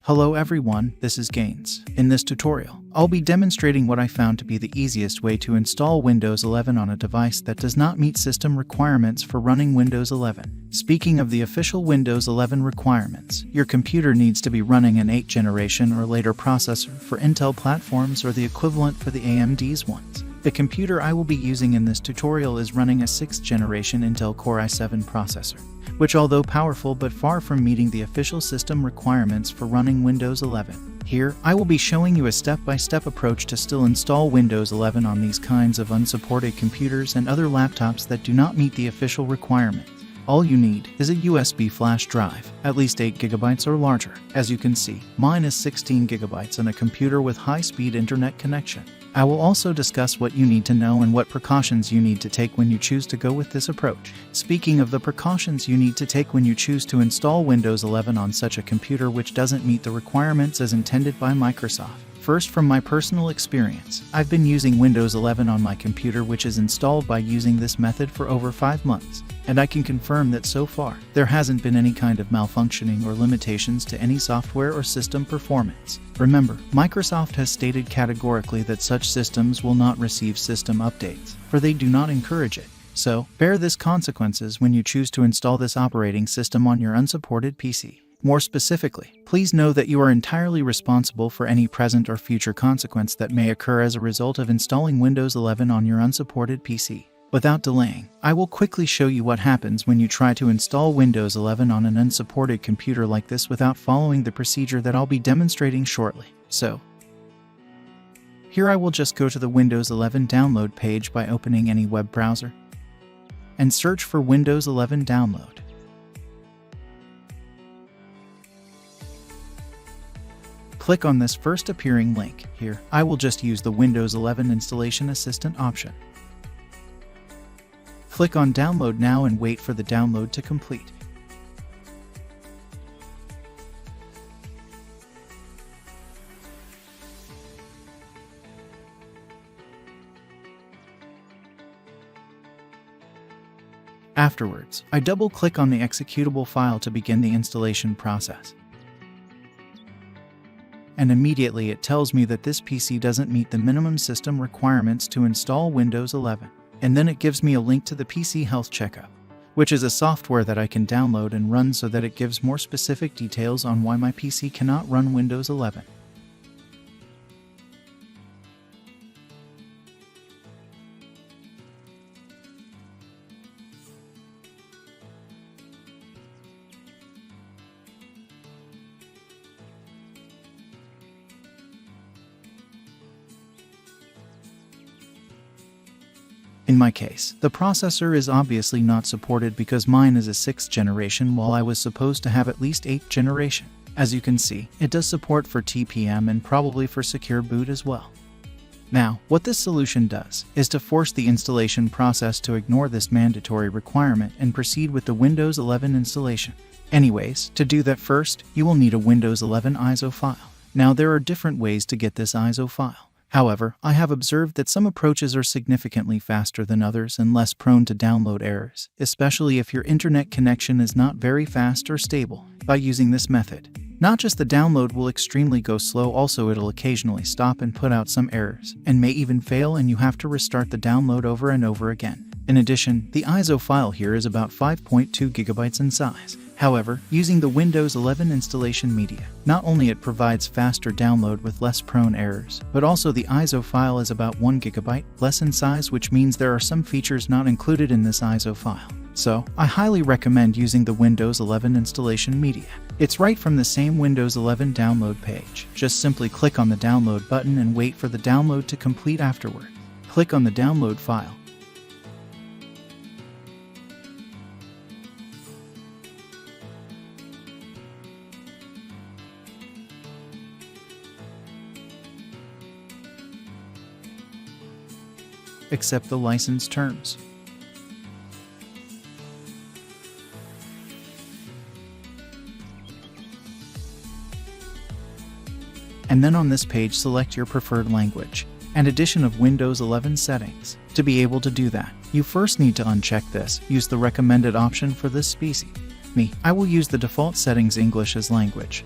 Hello everyone, this is Gaines. In this tutorial, I'll be demonstrating what I found to be the easiest way to install Windows 11 on a device that does not meet system requirements for running Windows 11. Speaking of the official Windows 11 requirements, your computer needs to be running an 8th generation or later processor for Intel platforms or the equivalent for the AMD's ones. The computer I will be using in this tutorial is running a 6th generation Intel Core i7 processor, which although powerful but far from meeting the official system requirements for running Windows 11. Here, I will be showing you a step-by-step approach to still install Windows 11 on these kinds of unsupported computers and other laptops that do not meet the official requirements. All you need is a USB flash drive, at least 8 GB or larger. As you can see, mine is 16 GB and a computer with high-speed internet connection. I will also discuss what you need to know and what precautions you need to take when you choose to go with this approach. Speaking of the precautions you need to take when you choose to install Windows 11 on such a computer which doesn't meet the requirements as intended by Microsoft. First, from my personal experience, I've been using Windows 11 on my computer, which is installed by using this method for over 5 months, and I can confirm that so far, there hasn't been any kind of malfunctioning or limitations to any software or system performance. Remember, Microsoft has stated categorically that such systems will not receive system updates, for they do not encourage it. So, bear this consequences when you choose to install this operating system on your unsupported PC. More specifically, please know that you are entirely responsible for any present or future consequence that may occur as a result of installing Windows 11 on your unsupported PC. Without delaying, I will quickly show you what happens when you try to install Windows 11 on an unsupported computer like this without following the procedure that I'll be demonstrating shortly. So, here I will just go to the Windows 11 download page by opening any web browser and search for Windows 11 download. Click on this first appearing link. Here, I will just use the Windows 11 Installation Assistant option. Click on Download Now and wait for the download to complete. Afterwards, I double-click on the executable file to begin the installation process. And immediately it tells me that this PC doesn't meet the minimum system requirements to install Windows 11. And then it gives me a link to the PC Health Checkup, which is a software that I can download and run so that it gives more specific details on why my PC cannot run Windows 11. In my case, the processor is obviously not supported because mine is a 6th generation while I was supposed to have at least 8th generation. As you can see, it does support for TPM and probably for secure boot as well. Now, what this solution does is to force the installation process to ignore this mandatory requirement and proceed with the Windows 11 installation. Anyways, to do that first, you will need a Windows 11 ISO file. Now, there are different ways to get this ISO file. However, I have observed that some approaches are significantly faster than others and less prone to download errors, especially if your internet connection is not very fast or stable. By using this method, not just the download will extremely go slow, also it'll occasionally stop and put out some errors, and may even fail and you have to restart the download over and over again. In addition, the ISO file here is about 5.2 GB in size. However, using the Windows 11 installation media, not only it provides faster download with less prone errors, but also the ISO file is about 1 GB less in size, which means there are some features not included in this ISO file. So, I highly recommend using the Windows 11 installation media. It's right from the same Windows 11 download page. Just simply click on the download button and wait for the download to complete afterward. Click on the download file. Accept the license terms. And then on this page select your preferred language and edition of Windows 11 settings. To be able to do that, you first need to uncheck this. Use the recommended option for this species. I will use the default settings English as language.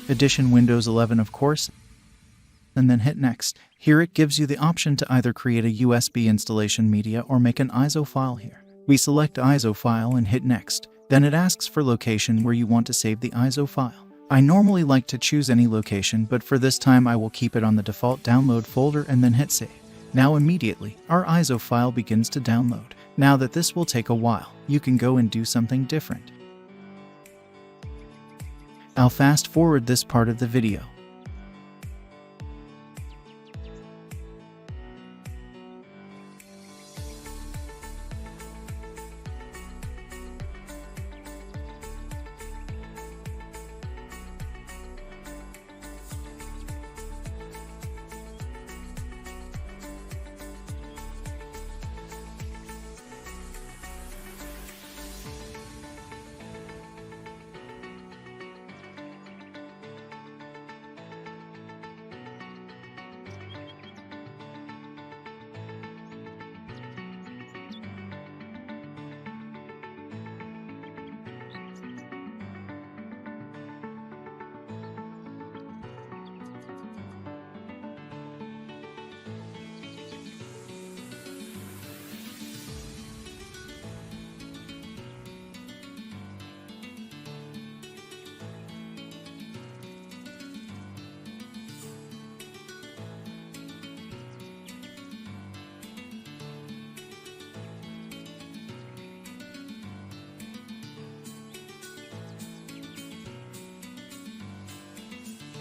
Edition Windows 11 of course, and then hit Next. Here it gives you the option to either create a USB installation media or make an ISO file here. We select ISO file and hit Next. Then it asks for location where you want to save the ISO file. I normally like to choose any location, but for this time I will keep it on the default download folder and then hit Save. Now immediately, our ISO file begins to download. Now that this will take a while, you can go and do something different. I'll fast forward this part of the video.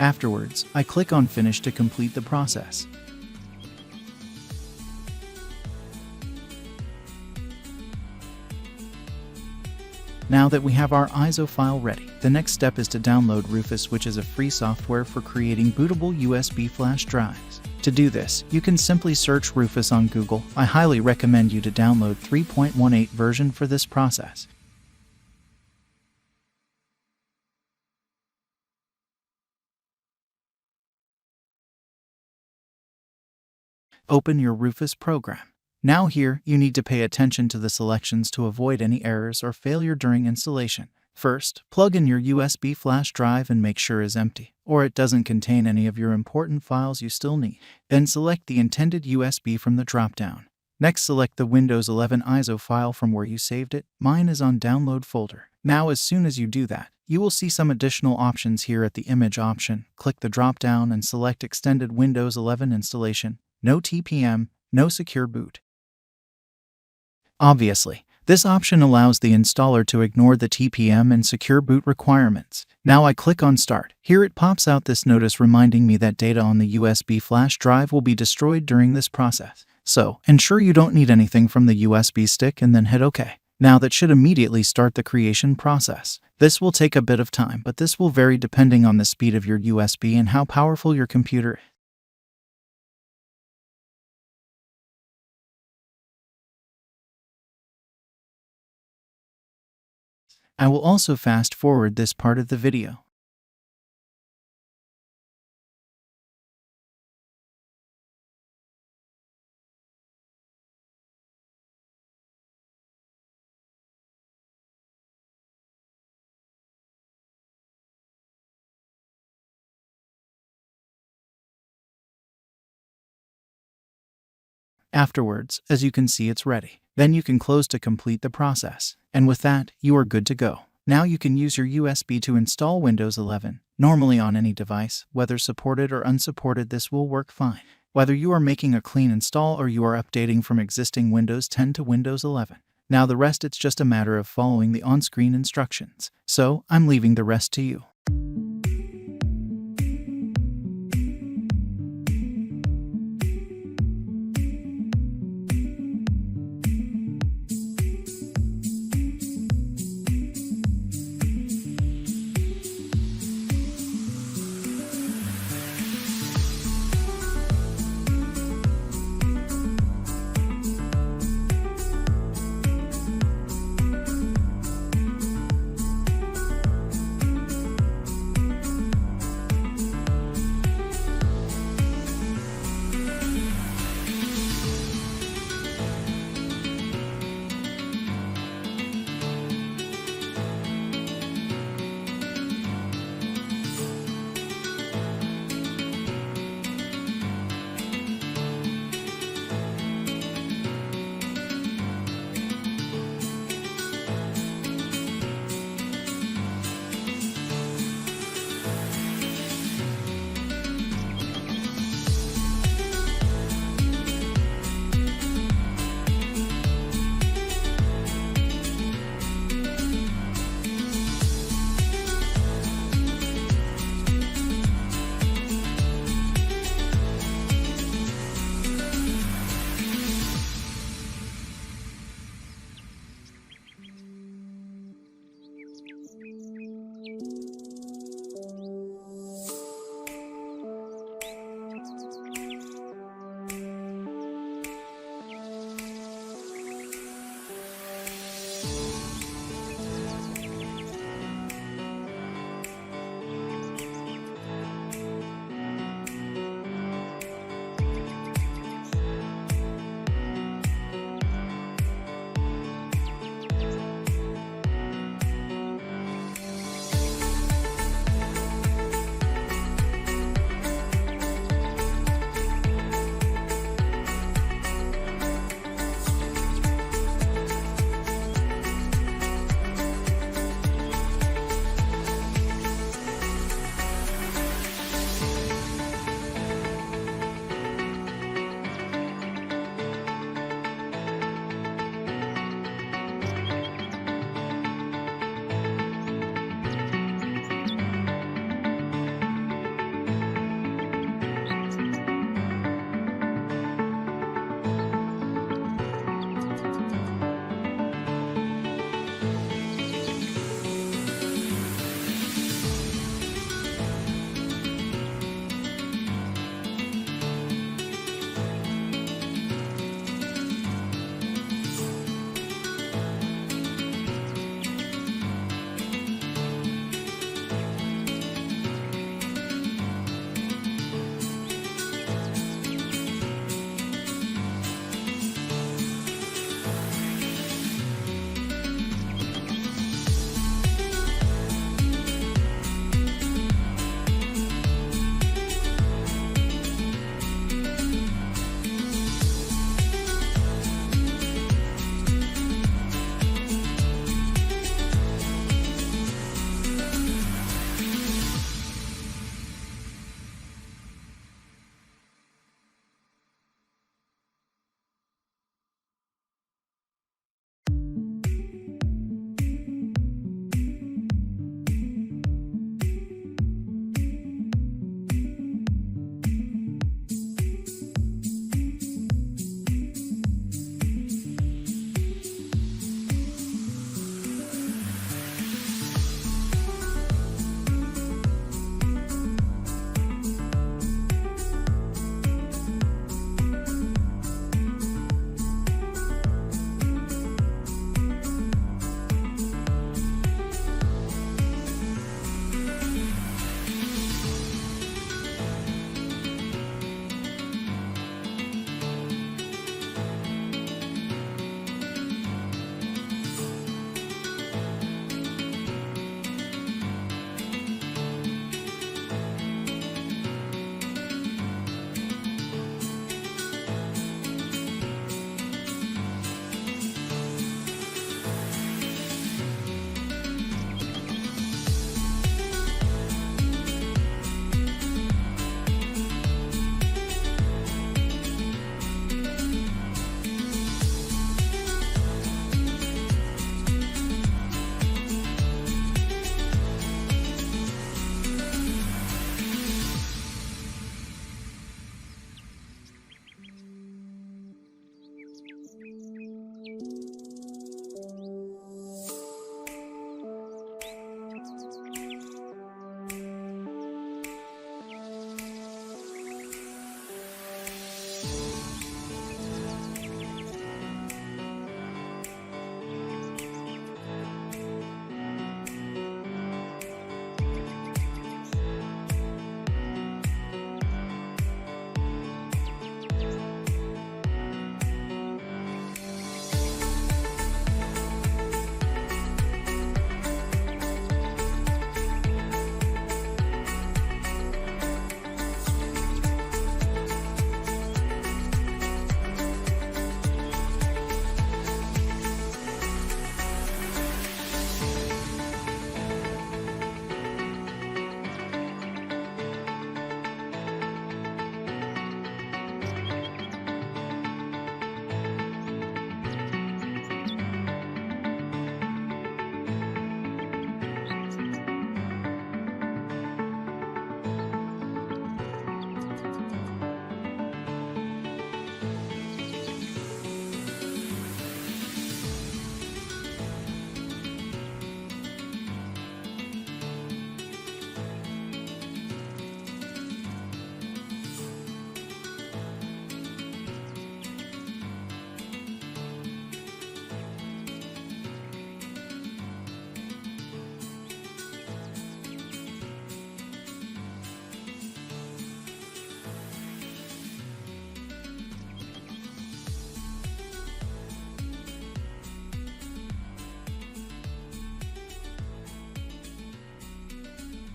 Afterwards, I click on Finish to complete the process. Now that we have our ISO file ready, the next step is to download Rufus, which is a free software for creating bootable USB flash drives. To do this, you can simply search Rufus on Google. I highly recommend you to download 3.18 version for this process. Open your Rufus program. Now here, you need to pay attention to the selections to avoid any errors or failure during installation. First, plug in your USB flash drive and make sure it is empty, or it doesn't contain any of your important files you still need. Then select the intended USB from the drop-down. Next, select the Windows 11 ISO file from where you saved it. Mine is on Download folder. Now as soon as you do that, you will see some additional options here at the Image option. Click the drop-down and select Extended Windows 11 Installation. No TPM, no secure boot. Obviously, this option allows the installer to ignore the TPM and secure boot requirements. Now I click on Start. Here it pops out this notice reminding me that data on the USB flash drive will be destroyed during this process. So, ensure you don't need anything from the USB stick and then hit OK. Now that should immediately start the creation process. This will take a bit of time, but this will vary depending on the speed of your USB and how powerful your computer is. I will also fast forward this part of the video. Afterwards, as you can see, it's ready. Then you can close to complete the process. And with that, you are good to go. Now you can use your USB to install Windows 11. Normally on any device, whether supported or unsupported, this will work fine. Whether you are making a clean install or you are updating from existing Windows 10 to Windows 11. Now the rest, it's just a matter of following the on-screen instructions. So, I'm leaving the rest to you.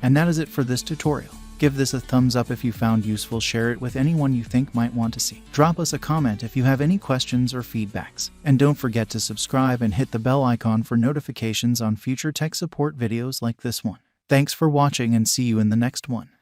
And that is it for this tutorial. Give this a thumbs up if you found useful, share it with anyone you think might want to see. Drop us a comment if you have any questions or feedbacks. And don't forget to subscribe and hit the bell icon for notifications on future tech support videos like this one. Thanks for watching and see you in the next one.